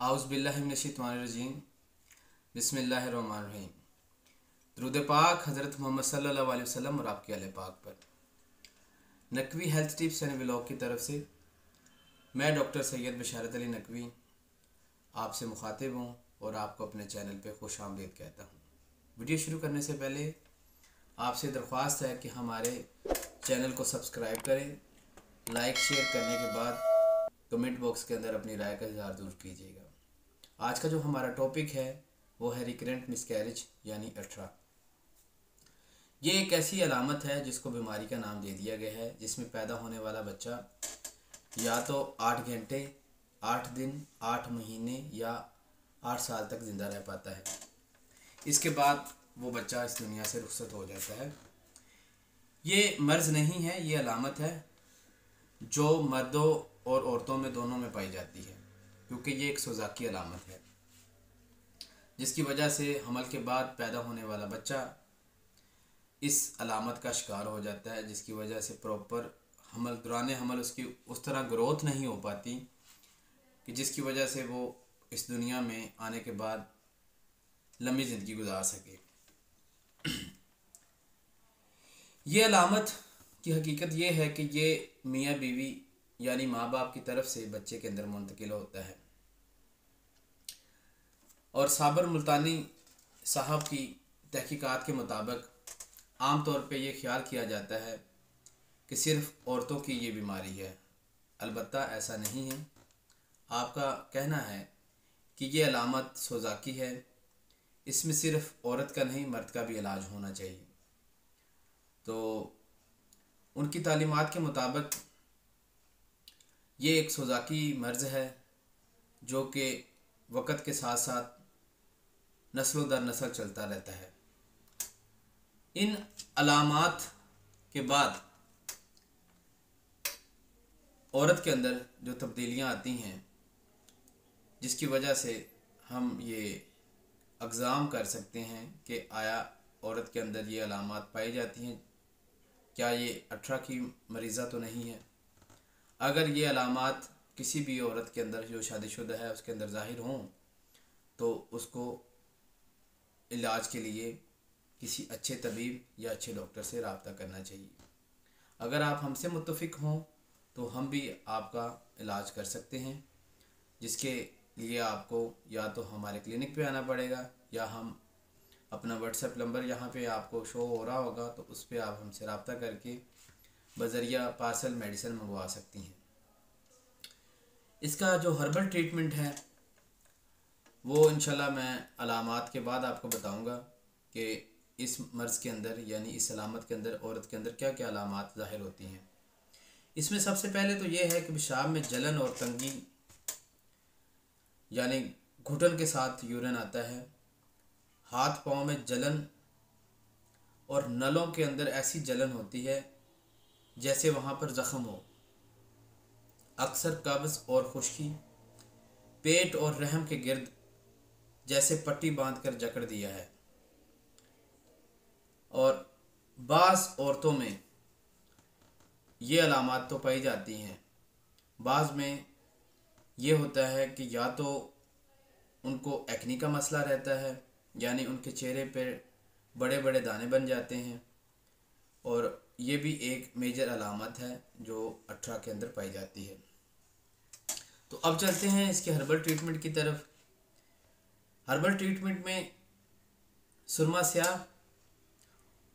आउज़ुबिल्लाहिमिनश्शैतानिर्रजीम बिस्मिल्लाहिर्रहमानिर्रहीम। दुरूद पाक हज़रत मोहम्मद सल्लल्लाहु अलैहि वसल्लम और आपके आले पाक पर। Naqvi health tips and vlog की तरफ से मैं डॉक्टर सैयद बशारत अली नकवी आपसे मुखातिब हूँ और आपको अपने चैनल पे खुश आमदीद कहता हूँ। वीडियो शुरू करने से पहले आपसे दरख्वास्त है कि हमारे चैनल को सब्सक्राइब करें, लाइक शेयर करने के बाद कमेंट बॉक्स के अंदर अपनी राय का इज़हार ज़रूर कीजिएगा। आज का जो हमारा टॉपिक है वो है रिकरेंट मिसकैरेज यानी अठरा। ये एक ऐसी अलामत है जिसको बीमारी का नाम दे दिया गया है, जिसमें पैदा होने वाला बच्चा या तो 8 घंटे, 8 दिन, 8 महीने या 8 साल तक ज़िंदा रह पाता है। इसके बाद वो बच्चा इस दुनिया से रुखसत हो जाता है। ये मर्ज़ नहीं है, ये अलामत है जो मर्दों और औरतों में दोनों में पाई जाती है, क्योंकि ये एक सोज़ाकी अलामत है जिसकी वजह से हमल के बाद पैदा होने वाला बच्चा इस अलामत का शिकार हो जाता है, जिसकी वजह से प्रॉपर दौरान हमल उसकी उस तरह ग्रोथ नहीं हो पाती कि जिसकी वजह से वो इस दुनिया में आने के बाद लंबी ज़िंदगी गुजार सके। ये अलामत की हकीकत ये है कि ये मियाँ बीवी यानी माँ बाप की तरफ से बच्चे के अंदर मुंतकिल होता है। और साबर मुल्तानी साहब की तहकीकात के मुताबिक आम तौर पे ये ख्याल किया जाता है कि सिर्फ़ औरतों की ये बीमारी है। अलबत्ता ऐसा नहीं है। आपका कहना है कि ये अलामत सोज़ाकी है, इसमें सिर्फ़ औरत का नहीं मर्द का भी इलाज होना चाहिए। तो उनकी तालीमात के मुताबिक ये एक सोज़ाकी मर्ज़ है जो कि वक़्त के साथ साथ नस्लों दर नस्ल चलता रहता है। इन अलामात के बाद औरत के अंदर जो तब्दीलियां आती हैं, जिसकी वजह से हम ये अग्ज़ाम कर सकते हैं कि आया औरत के अंदर ये अलामात पाई जाती हैं, क्या ये अठरा की मरीज़ा तो नहीं है। अगर ये अलामात किसी भी औरत के अंदर जो शादीशुदा है उसके अंदर ज़ाहिर हों तो उसको इलाज के लिए किसी अच्छे तबीब या अच्छे डॉक्टर से रब्ता करना चाहिए। अगर आप हमसे मुत्तफ़िक हों तो हम भी आपका इलाज कर सकते हैं, जिसके लिए आपको या तो हमारे क्लिनिक पे आना पड़ेगा या हम अपना व्हाट्सएप नंबर यहाँ पे आपको शो हो रहा होगा, तो उस पर आप हमसे रब्ता करके बज़रिया पार्सल मेडिसिन मंगवा सकती हैं। इसका जो हर्बल ट्रीटमेंट है वो इंशाल्लाह मैं अलामात के बाद आपको बताऊंगा कि इस मर्ज़ के अंदर यानी इस अलामत के अंदर औरत के अंदर क्या क्या अलामात ज़ाहिर होती हैं। इसमें सबसे पहले तो ये है कि पेशाब में जलन और तंगी यानी घुटन के साथ यूरिन आता है। हाथ पाँव में जलन और नलों के अंदर ऐसी जलन होती है जैसे वहाँ पर ज़ख़म हो। अक्सर कब्ज़ और खुश्की, पेट और रहम के गिर्द जैसे पट्टी बांधकर जकड़ दिया है। और बाज़ औरतों में ये अलामात तो पाई जाती हैं, बाज़ में ये होता है कि या तो उनको एक्नी का मसला रहता है यानी उनके चेहरे पर बड़े बड़े दाने बन जाते हैं, और ये भी एक मेजर अलामत है जो अठरा के अंदर पाई जाती है। तो अब चलते हैं इसके हर्बल ट्रीटमेंट की तरफ। हर्बल ट्रीटमेंट में सुरमा स्याह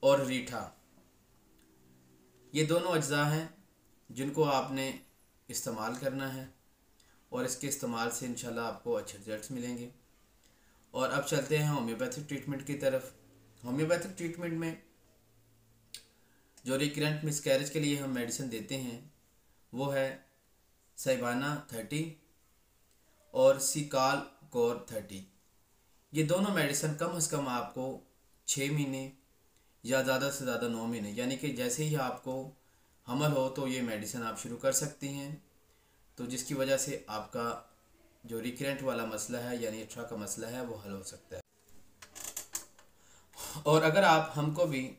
और रीठा ये दोनों अज्जा हैं जिनको आपने इस्तेमाल करना है, और इसके इस्तेमाल से इंशाल्लाह आपको अच्छे रिजल्ट्स मिलेंगे। और अब चलते हैं होम्योपैथिक ट्रीटमेंट की तरफ। होम्योपैथिक ट्रीटमेंट में जो रिकरेंट मिसकैरेज के लिए हम मेडिसिन देते हैं वो है साइबाना 30 और सिकाल कोर 30। ये दोनों मेडिसिन कम से कम आपको 6 महीने या ज़्यादा से ज़्यादा 9 महीने यानी कि जैसे ही आपको हमल हो तो ये मेडिसिन आप शुरू कर सकती हैं, तो जिसकी वजह से आपका जो रिकरेंट वाला मसला है यानी अठरा का मसला है वो हल हो सकता है। और अगर आप हमको भी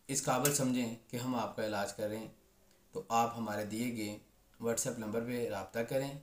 इस काबिल समझें कि हम आपका इलाज करें तो आप हमारे दिए गए व्हाट्सएप नंबर पे रब्ता करें